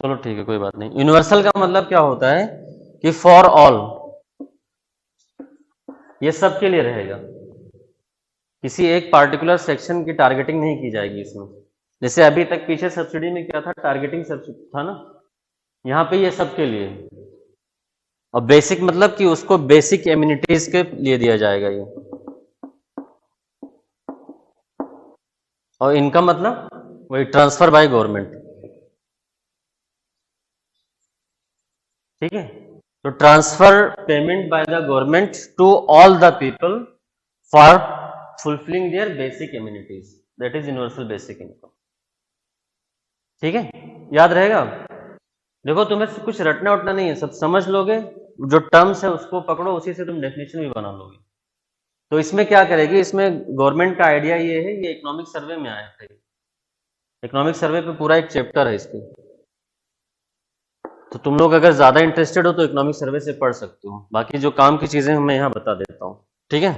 चलो ठीक है, कोई बात नहीं। यूनिवर्सल का मतलब क्या होता है कि फॉर ऑल, ये सबके लिए रहेगा, किसी एक पार्टिकुलर सेक्शन की टारगेटिंग नहीं की जाएगी इसमें। जैसे अभी तक पीछे सब्सिडी में क्या था, टारगेटिंग सब्सिडी था ना, यहाँ पे ये सबके लिए है। और बेसिक मतलब कि उसको बेसिक एमिनिटीज के लिए दिया जाएगा ये। और इनका मतलब वही ट्रांसफर बाय गवर्नमेंट, ठीक है। तो transfer payment by the government to all the people for fulfilling their basic amenities, that is universal basic income. ठीक है, याद रहेगा। देखो तुम्हें कुछ रटना उटना नहीं है, सब समझ लोगे, जो टर्म्स है उसको पकड़ो, उसी से तुम डेफिनेशन भी बना लोगे। तो इसमें क्या करेगी, इसमें गवर्नमेंट का आइडिया ये है, ये इकोनॉमिक सर्वे में आया था। इकोनॉमिक सर्वे पे पूरा एक चैप्टर है इसके। तो तुम लोग अगर ज्यादा इंटरेस्टेड हो तो इकोनॉमिक सर्वे से पढ़ सकते हो, बाकी जो काम की चीजें मैं यहाँ बता देता हूँ। ठीक है,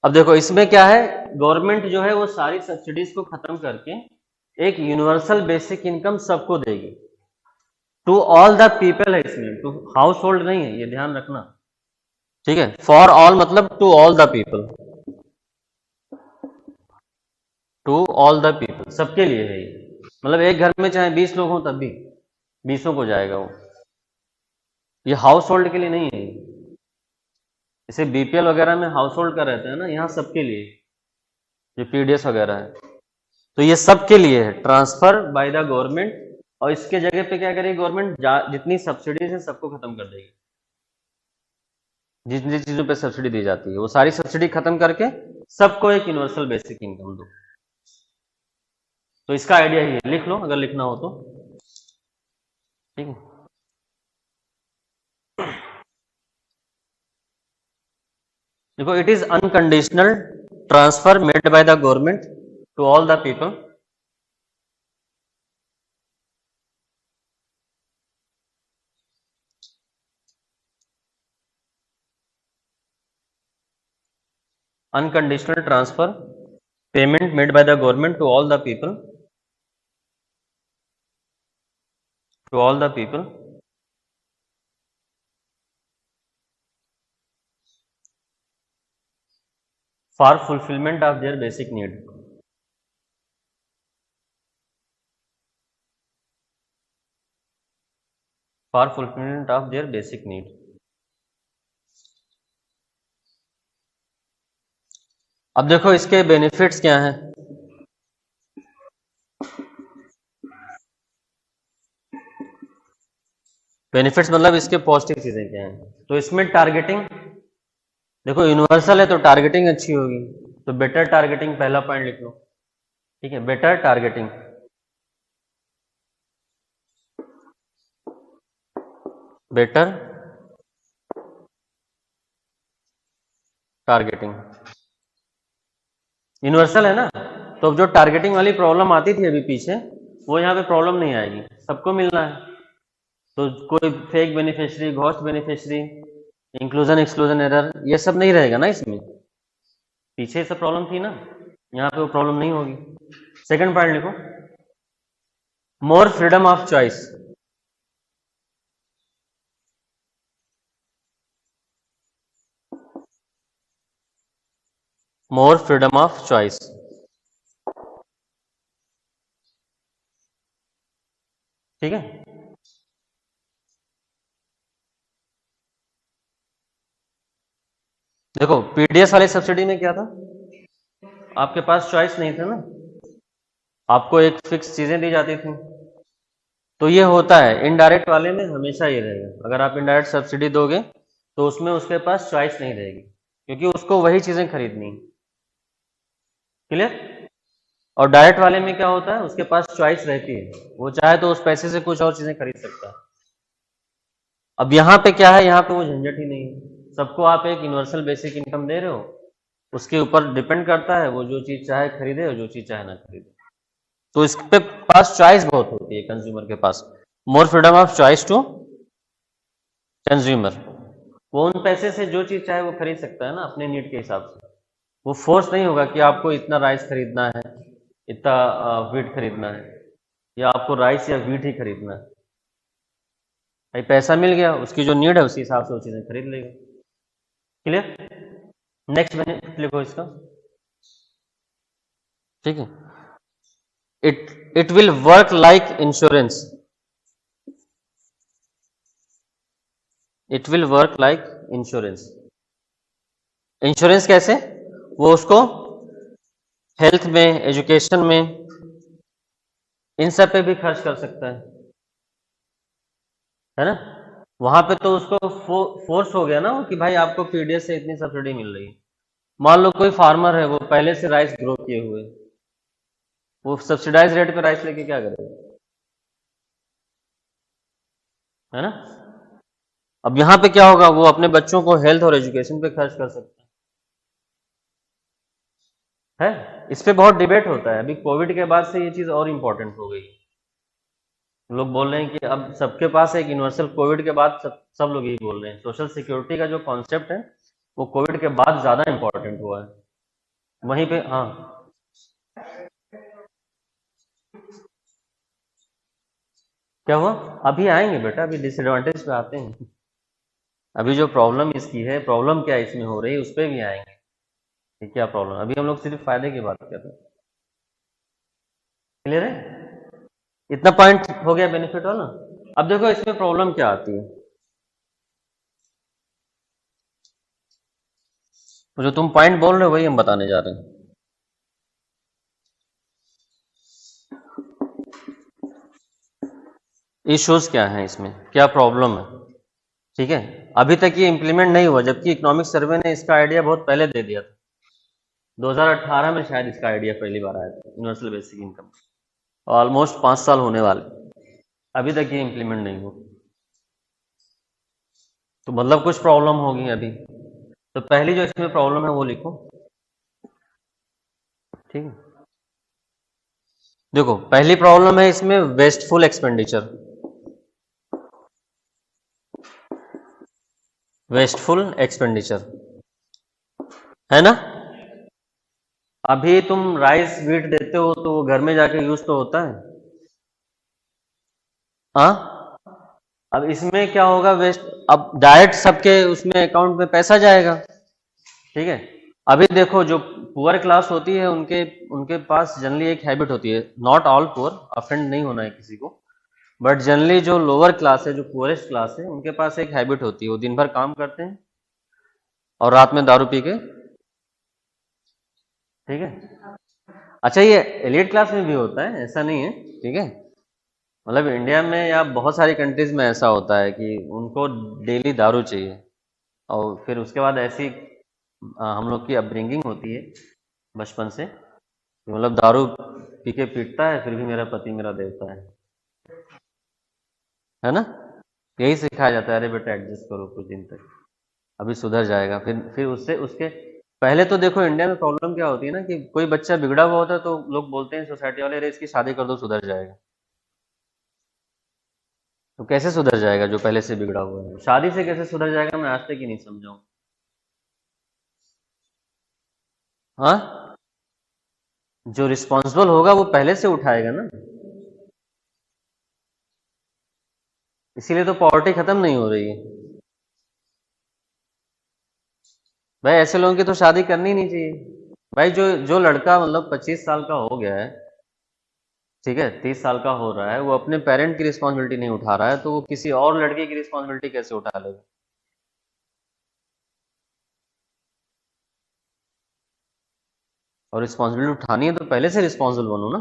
अब देखो इसमें क्या है, गवर्नमेंट जो है वो सारी सब्सिडीज को खत्म करके एक यूनिवर्सल बेसिक इनकम सबको देगी, टू ऑल द पीपल है इसमें, टू हाउस होल्ड नहीं है, ये ध्यान रखना। ठीक है, फॉर ऑल मतलब to all the people, to all the people, सबके लिए है ये। मतलब एक घर में चाहे 20 लोग हों तब भी 20 को जाएगा वो, ये हाउस होल्ड के लिए नहीं है। जैसे बीपीएल वगैरह में हाउस होल्ड का रहता है ना, यहाँ सबके लिए, जो पीडीएस वगैरह है, तो ये सबके लिए है, ट्रांसफर बाय द गवर्नमेंट। और इसके जगह पे क्या करेगी गवर्नमेंट, जितनी सब्सिडीज है सबको खत्म कर देगी। जिन जिन चीजों पे सब्सिडी दी जाती है वो सारी सब्सिडी खत्म करके सबको एक यूनिवर्सल बेसिक इनकम दो। तो इसका आइडिया ही है, लिख लो अगर लिखना हो तो। ठीक है, देखो it is unconditional transfer made by the government to all the people, unconditional transfer payment made by the government to all the people, to all the people for fulfillment of their basic need, for fulfillment of their basic need। अब देखो इसके benefits क्या हैं। Benefits मतलब इसके positive चीजें क्या हैं। तो इसमें टारगेटिंग, देखो यूनिवर्सल है तो टारगेटिंग अच्छी होगी, तो बेटर टारगेटिंग पहला पॉइंट लिख लो। ठीक है, better targeting, better targeting, universal है ना, तो जो टारगेटिंग वाली प्रॉब्लम आती थी अभी पीछे, वो यहाँ पे प्रॉब्लम नहीं आएगी, सबको मिलना है। तो कोई fake beneficiary, ghost beneficiary, inclusion exclusion error, ये सब नहीं रहेगा ना इसमें। पीछे सब प्रॉब्लम थी ना, यहाँ पे वो प्रॉब्लम नहीं होगी। सेकंड पॉइंट लिखो, मोर freedom of choice, more freedom of choice. ठीक है, देखो पीडीएस वाली सब्सिडी में क्या था, आपके पास चॉइस नहीं था ना, आपको एक फिक्स चीजें दी जाती थी। तो ये होता है इनडायरेक्ट वाले में, हमेशा ये रहेगा। अगर आप इनडायरेक्ट सब्सिडी दोगे तो उसमें उसके पास चॉइस नहीं रहेगी, क्योंकि उसको वही चीजें खरीदनी है। क्लियर। और डायरेक्ट वाले में क्या होता है, उसके पास चॉइस रहती है, वो चाहे तो उस पैसे से कुछ और चीजें खरीद सकता है। अब यहाँ पे क्या है, यहाँ पे वो झंझट ही नहीं है, सबको आप एक यूनिवर्सल बेसिक इनकम दे रहे हो, उसके ऊपर डिपेंड करता है वो जो चीज चाहे खरीदे और जो चीज चाहे ना खरीदे। तो इस पे पास चॉइस बहुत होती है कंज्यूमर के पास, more freedom of choice to consumer. वो उन पैसे से जो चीज चाहे वो खरीद सकता है ना, अपने नीड के हिसाब से। वो फोर्स नहीं होगा कि आपको इतना राइस खरीदना है, इतना व्हीट खरीदना है, या आपको राइस या व्हीट ही खरीदना है। भाई पैसा मिल गया, उसकी जो नीड है उसी हिसाब से वो चीज़ें खरीद लेगा। क्लियर? नेक्स्ट बेनिफिट लिखो इसका। ठीक है, it will work like insurance. It will work like insurance. Insurance कैसे? वो उसको हेल्थ में, एजुकेशन में, इन सब पे भी खर्च कर सकता है ना। वहां पे तो उसको फोर्स हो गया ना कि भाई आपको पीडीएस से इतनी सब्सिडी मिल रही है। मान लो कोई फार्मर है, वो पहले से राइस ग्रो किए हुए, वो सब्सिडाइज रेट पे राइस लेके क्या करेगा, है ना। अब यहाँ पे क्या होगा, वो अपने बच्चों को हेल्थ और एजुकेशन पे खर्च कर सकता है। इस पे बहुत डिबेट होता है। अभी कोविड के बाद से ये चीज़ और इम्पोर्टेंट हो गई। लोग बोल रहे हैं कि अब सबके पास एक यूनिवर्सल, कोविड के बाद सब लोग यही बोल रहे हैं, सोशल सिक्योरिटी का जो कॉन्सेप्ट है वो कोविड के बाद ज़्यादा इम्पोर्टेंट हुआ है। वहीं पे हाँ, क्या हुआ? अभी आएंगे बेटा, अभी डिसएडवांटेज पे आते हैं। अभी जो प्रॉब्लम इसकी है, प्रॉब्लम क्या इसमें हो रही है, उस पर भी आएंगे कि क्या प्रॉब्लम। अभी हम लोग सिर्फ फायदे की बात कर रहे हैं। क्लियर है? इतना पॉइंट हो गया बेनिफिट वाला। अब देखो इसमें प्रॉब्लम क्या आती है। तो जो तुम पॉइंट बोल रहे हो वही हम बताने जा रहे हैं। इश्यूज क्या है इसमें, क्या प्रॉब्लम है। ठीक है, अभी तक ये इम्प्लीमेंट नहीं हुआ, जबकि इकोनॉमिक सर्वे ने इसका आइडिया बहुत पहले दे दिया था। 2018 में शायद इसका आइडिया पहली बार आया था, यूनिवर्सल बेसिक इनकम। ऑलमोस्ट 5 साल होने वाले, अभी तक ये इम्प्लीमेंट नहीं हुआ। तो मतलब कुछ प्रॉब्लम होगी अभी। तो पहली जो इसमें प्रॉब्लम है वो लिखो। ठीक है, देखो पहली प्रॉब्लम है इसमें वेस्टफुल एक्सपेंडिचर। वेस्टफुल एक्सपेंडिचर, है ना। अभी तुम राइस वीट देते हो तो वो घर में जाके यूज तो होता है। हाँ, अब इसमें क्या होगा, वेस्ट, अब डायरेक्ट सबके उसमें अकाउंट में पैसा जाएगा। ठीक है, अभी देखो जो पुअर क्लास होती है उनके उनके पास जनरली एक हैबिट होती है, नॉट ऑल पुअर, अफेंड नहीं होना है किसी को, बट जनरली जो लोअर क्लास है, जो पुअरेस्ट क्लास है, उनके पास एक हैबिट होती है, वो दिन भर काम करते हैं और रात में दारू पी के, ठीक है। अच्छा, ये एलिट क्लास में भी होता है, ऐसा नहीं है, ठीक है। मतलब इंडिया में या बहुत सारी कंट्रीज में ऐसा होता है कि उनको डेली दारू चाहिए, और फिर उसके बाद ऐसी हम लोग की अपब्रिंगिंग होती है बचपन से, मतलब दारू पी के पीटता है, फिर भी मेरा पति मेरा देवता है ना। यही सिखाया जाता है, अरे बेटा एडजस्ट करो कुछ दिन तक, अभी सुधर जाएगा। फिर उससे उसके पहले तो देखो इंडिया में प्रॉब्लम क्या होती है ना, कि कोई बच्चा बिगड़ा हुआ होता है तो लोग बोलते हैं सोसाइटी वाले, अरे इसकी शादी कर दो सुधर जाएगा। तो कैसे सुधर जाएगा जो पहले से बिगड़ा हुआ है? शादी से कैसे सुधर जाएगा, मैं आज तक ही नहीं समझाऊं। हाँ, जो रिस्पॉन्सिबल होगा वो पहले से उठाएगा ना, इसीलिए तो पॉवर्टी खत्म नहीं हो रही है। भाई ऐसे लोगों की तो शादी करनी नहीं चाहिए। भाई जो जो लड़का मतलब 25 साल का हो गया है, ठीक है, 30 साल का हो रहा है, वो अपने पेरेंट की रिस्पॉन्सिबिलिटी नहीं उठा रहा है, तो वो किसी और लड़के की रिस्पॉन्सिबिलिटी कैसे उठा लेगा? और रिस्पॉन्सिबिलिटी उठानी है तो पहले से रिस्पॉन्सिबल बनो ना,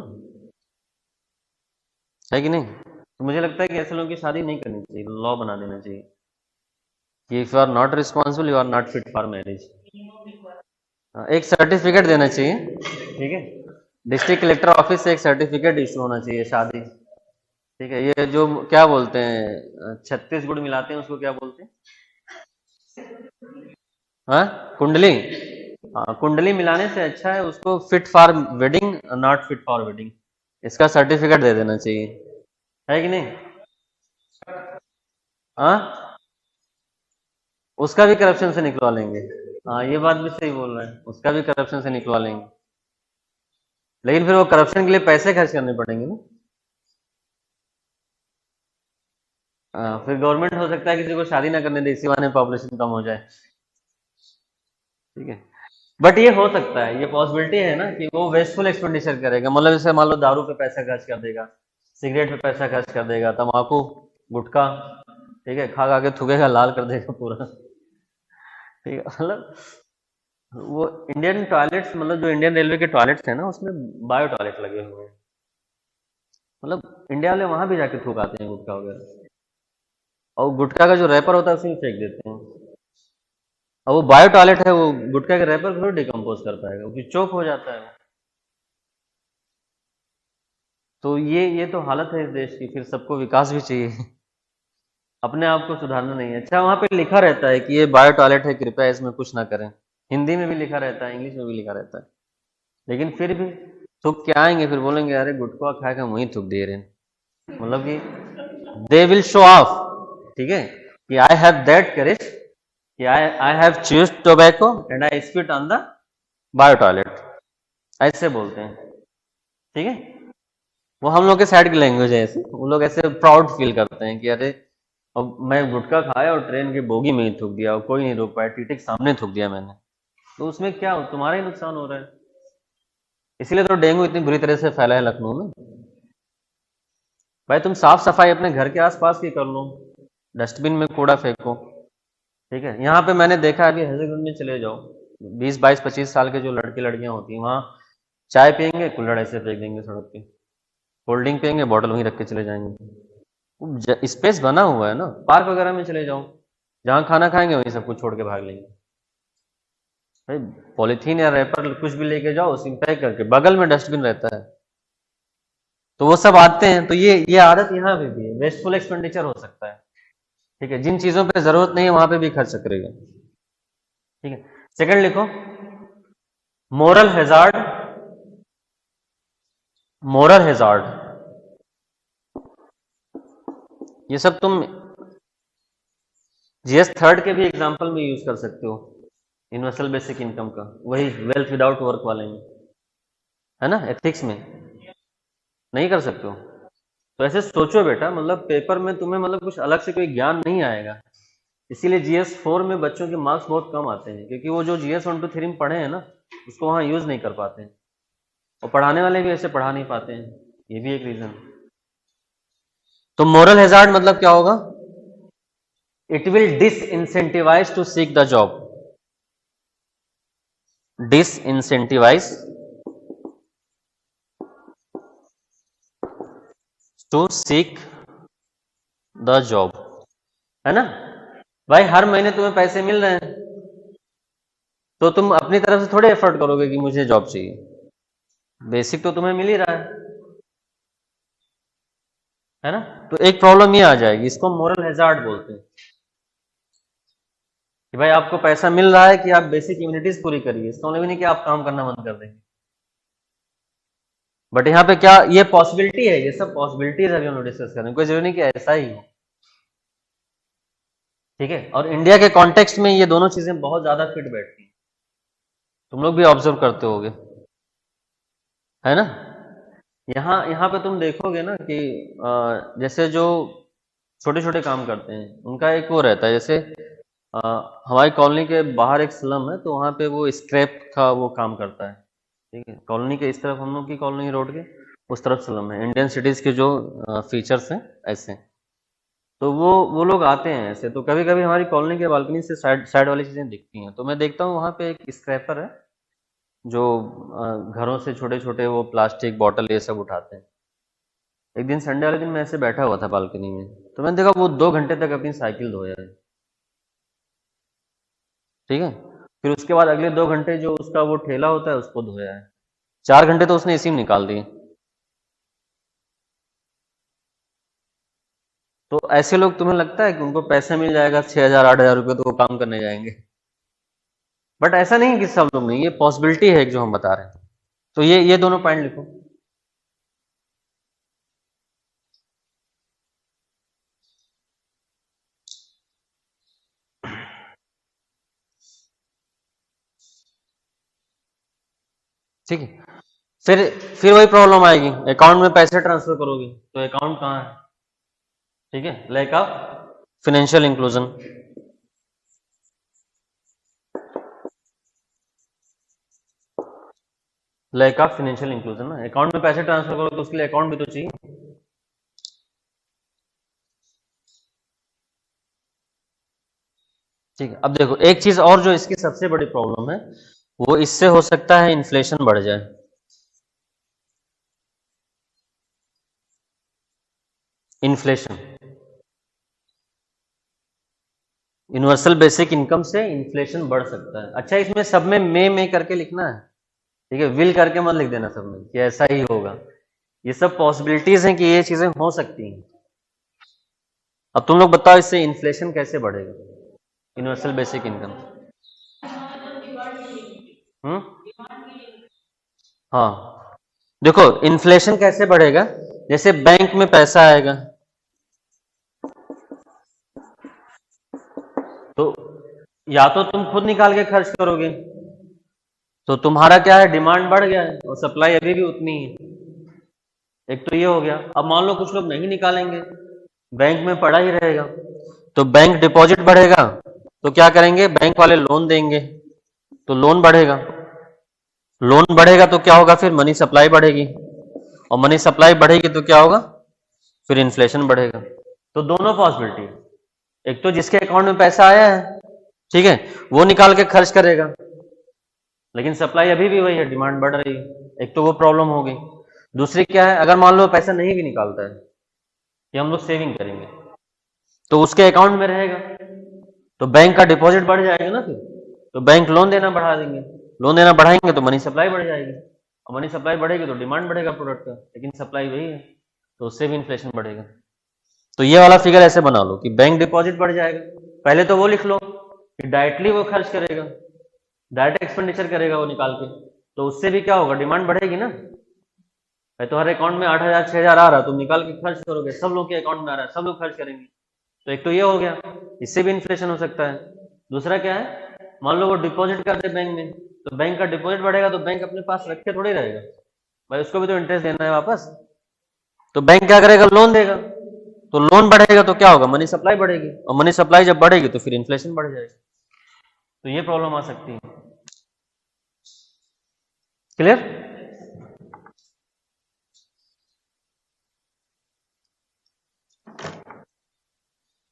है कि नहीं। तो मुझे लगता है कि ऐसे लोगों की शादी नहीं करनी चाहिए, लॉ बना देना चाहिए कि if you are not responsible you are not fit for marriage. एक सर्टिफिकेट देना चाहिए, ठीक है, डिस्ट्रिक्ट कलेक्टर ऑफिस से एक सर्टिफिकेट इशू होना चाहिए शादी। ठीक है, ये जो क्या बोलते हैं 36 गुड़ मिलाते हैं उसको क्या बोलते हैं? हाँ, कुंडली। हाँ, कुंडली मिलाने से अच्छा है उसको fit for wedding, not fit for wedding, इसका सर्टिफिकेट दे देना चाहिए, है कि नहीं। हाँ, उसका भी करप्शन से निकलवा लेंगे। हाँ, ये बात भी सही बोल रहे हैं, उसका भी करप्शन से निकलवा लेंगे, लेकिन फिर वो करप्शन के लिए पैसे खर्च करने पड़ेंगे ना। फिर गवर्नमेंट हो सकता है किसी को शादी ना करने दे, इसी बहाने पॉपुलेशन कम हो जाए। ठीक है, बट ये हो सकता है, ये पॉसिबिलिटी है ना कि वो वेस्टफुल एक्सपेंडिचर करेगा, मतलब जैसे मान लो दारू पे पैसा खर्च कर देगा, सिगरेट पे पैसा खर्च कर देगा, तम्बाकू, गुटखा, ठीक है, खा खा के थूकेगा, लाल कर देगा पूरा। ठीक है, मतलब वो इंडियन टॉयलेट्स, मतलब जो इंडियन रेलवे के टॉयलेट्स है ना, उसमें बायो टॉयलेट लगे हुए हैं, मतलब इंडिया वाले वहां भी जाके थूक आते हैं गुटखा वगैरह, और गुटखा का जो रैपर होता है उसी में फेंक देते हैं। और वो बायो टॉयलेट है, वो गुटखा के रैपर थोड़ी डिकम्पोज कर पाएगा, वो चोक हो जाता है। तो ये तो हालत है इस देश की, फिर सबको विकास भी चाहिए। अपने आप को सुधारना नहीं है। अच्छा, वहां पे लिखा रहता है कि ये बायो टॉयलेट है, कृपया इसमें कुछ ना करें, हिंदी में भी लिखा रहता है, इंग्लिश में भी लिखा रहता है, लेकिन फिर भी थूक के आएंगे, फिर बोलेंगे अरे गुटखा खा के वहीं थूक दिए रहे, मतलब कि दे विल शो ऑफ, ठीक है, कि आई हैव दैट करेज, कि I have choose tobacco and I spit on the bio toilet, ऐसे बोलते हैं। ठीक है, वो हम लोग के साइड की लैंग्वेज है, ऐसे वो लोग ऐसे प्राउड फील करते हैं कि अरे अब मैं गुटखा खाया और ट्रेन की बोगी में ही थूक दिया और कोई नहीं रोक पाया, टीटी के सामने थूक दिया मैंने, तो उसमें क्या हो, तुम्हारा ही नुकसान हो रहा है। इसीलिए तो डेंगू इतनी बुरी तरह से फैला है लखनऊ में। भाई तुम साफ सफाई अपने घर के आसपास की कर लो, डस्टबिन में कूड़ा फेंको। ठीक है, यहाँ पे मैंने देखा अभी हजरतगंज में चले जाओ, 20, 22, 25 साल के जो लड़के लड़कियां होती हैं, वहाँ चाय पियेंगे, कुल्हड़ ऐसे फेंक देंगे सड़क पे, कोल्ड ड्रिंक पियेंगे, बॉटल वहीं रख के चले जाएंगे। स्पेस बना हुआ है ना, पार्क वगैरह में चले जाओ, जहाँ खाना खाएंगे वहीं सब कुछ छोड़ के भाग लेंगे। भाई पॉलीथीन या रैपर कुछ भी लेके जाओ, उसी में पैक करके, बगल में डस्टबिन रहता है, तो वो सब आते हैं। तो ये आदत यहाँ पे भी है, वेस्टफुल एक्सपेंडिचर हो सकता है। ठीक है, जिन चीजों पे जरूरत नहीं है वहां पे भी खर्च करेगा। ठीक है, सेकंड लिखो, मोरल हैजार्ड। मोरल हैजार्ड, ये सब तुम जीएस थर्ड के भी एग्जांपल में यूज कर सकते हो, यूनिवर्सल बेसिक इनकम का, वही वेल्थ विदाउट वर्क वाले में, है ना, एथिक्स में नहीं कर सकते हो। तो ऐसे सोचो बेटा, मतलब पेपर में तुम्हें मतलब कुछ अलग से कोई ज्ञान नहीं आएगा, इसीलिए जीएस 4 में बच्चों के मार्क्स बहुत कम आते हैं, क्योंकि वो जो जीएस 1, 2, 3 में पढ़े हैं ना, उसको वहां यूज नहीं कर पाते हैं, और पढ़ाने वाले भी ऐसे पढ़ा नहीं पाते हैं, ये भी एक रीजन। तो मोरल हैजार्ड मतलब क्या होगा, it will disincentivise to seek the job, disincentivise to seek the job, है ना। भाई हर महीने तुम्हें पैसे मिल रहे हैं, तो तुम अपनी तरफ से थोड़े एफर्ट करोगे कि मुझे जॉब चाहिए, बेसिक तो तुम्हें मिल ही रहा है ना। तो एक प्रॉब्लम ये आ जाएगी, इसको मोरल हैजार्ड बोलते हैं, कि भाई आपको पैसा मिल रहा है कि आप बेसिक इम्यूनिटीज पूरी करिए, इसका मतलब नहीं कि आप काम करना बंद कर देंगे। बट यहाँ पे क्या ये पॉसिबिलिटी है, ये सब पॉसिबिलिटीज अभी हम लोग डिस्कस कर रहे हैं, कोई जरूरी नहीं कि ऐसा ही हो। ठीक है, और इंडिया के कॉन्टेक्स्ट में ये दोनों चीजें बहुत ज्यादा फिट बैठती हैं, तुम लोग भी ऑब्जर्व करते होगे, है ना। यहाँ यहाँ पे तुम देखोगे ना कि जैसे जो छोटे छोटे काम करते हैं उनका एक वो रहता है, जैसे अ, हमारी कॉलोनी के बाहर एक स्लम है, तो वहाँ पे वो स्क्रैप का वो काम करता है। ठीक है, कॉलोनी के इस तरफ हम लोग की कॉलोनी रोड के उस तरफ स्लम है, इंडियन सिटीज के जो फीचर्स हैं ऐसे, तो वो लोग आते हैं ऐसे, तो कभी कभी हमारी कॉलोनी के बालकनी से साइड साइड वाली चीजें दिखती हैं, तो मैं देखता हूँ वहाँ पे एक स्क्रैपर है, जो घरों से छोटे छोटे वो प्लास्टिक बॉटल ये सब उठाते हैं। एक दिन संडे वाले दिन मैं ऐसे बैठा हुआ था बालकनी में, तो मैंने देखा वो 2 घंटे तक अपनी साइकिल धोया है। ठीक है, फिर उसके बाद अगले 2 घंटे जो उसका वो ठेला होता है उसको धोया है, 4 घंटे तो उसने इसी में निकाल दिए। तो ऐसे लोग तुम्हें लगता है कि उनको पैसा मिल जाएगा 6,000 8,000 रुपये तो वो काम करने जाएंगे? बट ऐसा नहीं कि सब लोग नहीं, ये पॉसिबिलिटी है एक जो हम बता रहे हैं। तो ये दोनों पॉइंट लिखो। ठीक है, फिर वही प्रॉब्लम आएगी, अकाउंट में पैसे ट्रांसफर करोगे तो अकाउंट कहाँ है, ठीक है, lack of financial inclusion. Lack of financial inclusion ना, अकाउंट में पैसे ट्रांसफर करो तो उसके लिए अकाउंट भी तो चाहिए। ठीक है, अब देखो एक चीज और जो इसकी सबसे बड़ी प्रॉब्लम है, वो इससे हो सकता है इन्फ्लेशन बढ़ जाए। इन्फ्लेशन, यूनिवर्सल बेसिक इनकम से इन्फ्लेशन बढ़ सकता है। अच्छा, इसमें सब में मे करके लिखना है, ठीक है, विल करके मत लिख देना सब में कि ऐसा ही होगा। ये सब पॉसिबिलिटीज हैं कि ये चीजें हो सकती हैं। अब तुम लोग बताओ इससे इन्फ्लेशन कैसे बढ़ेगा, यूनिवर्सल बेसिक इनकम। हाँ, देखो इन्फ्लेशन कैसे बढ़ेगा, जैसे बैंक में पैसा आएगा तो या तो तुम खुद निकाल के खर्च करोगे, तो तुम्हारा क्या है, डिमांड बढ़ गया है और सप्लाई अभी भी उतनी है। एक तो ये हो गया। अब मान लो कुछ लोग नहीं निकालेंगे, बैंक में पड़ा ही रहेगा, तो बैंक डिपॉजिट बढ़ेगा, तो क्या करेंगे, बैंक वाले लोन देंगे, तो लोन बढ़ेगा। लोन बढ़ेगा तो क्या होगा, फिर मनी सप्लाई बढ़ेगी, और मनी सप्लाई बढ़ेगी तो क्या होगा, फिर इन्फ्लेशन बढ़ेगा। तो दोनों पॉसिबिलिटी है, एक तो जिसके अकाउंट में पैसा आया है, ठीक है, वो निकाल के खर्च करेगा, लेकिन सप्लाई अभी भी वही है, डिमांड बढ़ रही है। एक तो वो प्रॉब्लम हो गई। दूसरी क्या है, अगर मान लो पैसा नहीं भी निकालता है, कि हम लोग सेविंग करेंगे, तो उसके अकाउंट में रहेगा, तो बैंक का डिपॉजिट बढ़ जाएगा ना, फिर तो बैंक लोन देना बढ़ा देंगे, लोन देना बढ़ाएंगे तो मनी सप्लाई बढ़ जाएगी, और मनी सप्लाई बढ़ेगी तो डिमांड बढ़ेगा प्रोडक्ट का, लेकिन सप्लाई वही है, तो उससे भी इन्फ्लेशन बढ़ेगा। तो ये वाला फिगर ऐसे बना लो कि बैंक डिपॉजिट बढ़ जाएगा, पहले तो वो लिख लो कि डायरेक्टली वो खर्च करेगा, डायरेक्ट एक्सपेंडिचर करेगा वो निकाल के, तो उससे भी क्या होगा, डिमांड बढ़ेगी ना। भाई तो हर अकाउंट में 8,000 6,000 आ रहा है, तुम निकाल के खर्च करोगे, सब लोग के अकाउंट में आ रहा है, सब लोग खर्च करेंगे, तो एक तो ये हो गया, इससे भी इन्फ्लेशन हो सकता है। दूसरा क्या है, मान लो वो डिपॉजिट कर दे बैंक में, तो बैंक का डिपॉजिट बढ़ेगा, तो बैंक अपने पास रखे थोड़ी रहेगा, भाई उसको भी तो इंटरेस्ट देना है वापस, तो बैंक क्या करेगा, लोन देगा, तो लोन बढ़ेगा तो क्या होगा, मनी सप्लाई बढ़ेगी, और मनी सप्लाई जब बढ़ेगी तो फिर इन्फ्लेशन बढ़ जाएगी, तो ये प्रॉब्लम आ सकती है। क्लियर?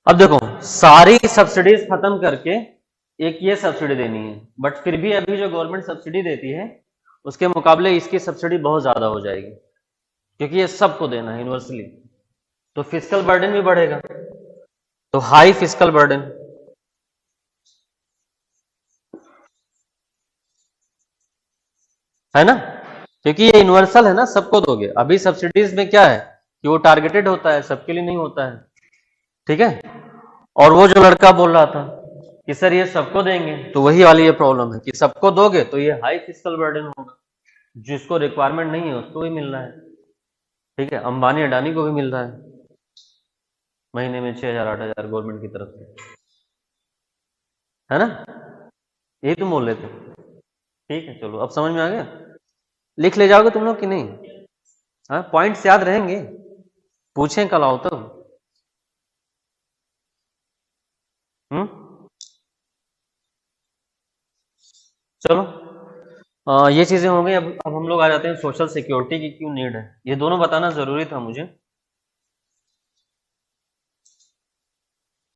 अब देखो सारी सब्सिडीज खत्म करके एक ये सब्सिडी देनी है, बट फिर भी अभी जो गवर्नमेंट सब्सिडी देती है उसके मुकाबले इसकी सब्सिडी बहुत ज्यादा हो जाएगी, क्योंकि ये सबको देना है यूनिवर्सली, तो फिस्कल बर्डन भी बढ़ेगा, तो हाई फिस्कल बर्डन, है ना, क्योंकि ये यूनिवर्सल है ना, सबको दोगे। अभी सब्सिडीज में क्या है कि वो टारगेटेड होता है, सबके लिए नहीं होता है, ठीक है। और वो जो लड़का बोल रहा था कि सर ये सबको देंगे, तो वही वाली ये प्रॉब्लम है कि सबको दोगे तो ये हाई फिस्कल बर्डन होगा, जिसको रिक्वायरमेंट नहीं है उसको भी मिल रहा है, ठीक है, अंबानी अडानी को भी मिल रहा है महीने में 6,000 8,000 गवर्नमेंट की तरफ से, है ना, यही तुम बोल रहे थे। ठीक है, चलो अब समझ में आ गया। लिख ले जाओगे तुम लोग कि नहीं? हाँ, पॉइंट्स याद रहेंगे, पूछें कल आओ तब। हम्म, चलो ये चीजें हो गई। अब हम लोग आ जाते हैं सोशल सिक्योरिटी की क्यों नीड है, ये दोनों बताना जरूरी था मुझे।